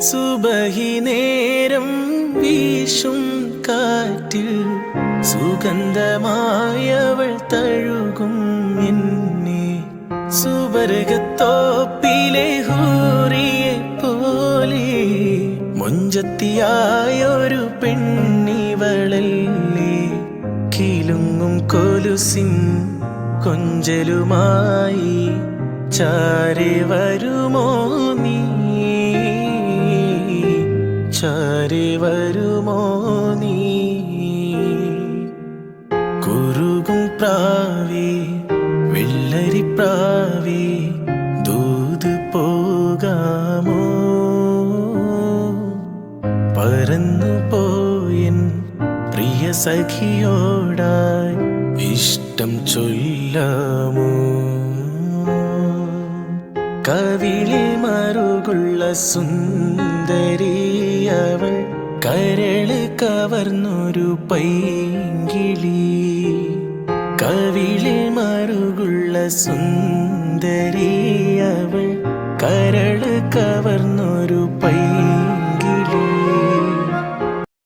സുബഹി നേരം വീശും കാറ്റിൽ സുഗന്ധമായവൾ തഴുകും എന്നെ. സുവർഗത്തോപ്പിലെ ഹൂറിയെ പോലെ മൊഞ്ചത്തിയായൊരു പെണ്ണിവളല്ലേ. കിലുങ്ങും കൊലുസിൻ കൊഞ്ചലുമായി ചാരെ വരുമോ നീ, ചാരെ വരുമോ നീ. കുറുകും പ്രാവേ വെള്ളരിപ്രാവേ ദൂത് പോകാമോ. പറന്നു പോയൻ പ്രിയ സഖിയോടായി ഇഷ്ടം ചൊല്ലാമോ. കവിളിൽ മറുകുള്ള സുന്ദരിയവൾ കരള് കവർന്നൊരു പൈങ്കിളി. കവിളിൽ മറുകുള്ള സുന്ദരിയവൾ കരൾ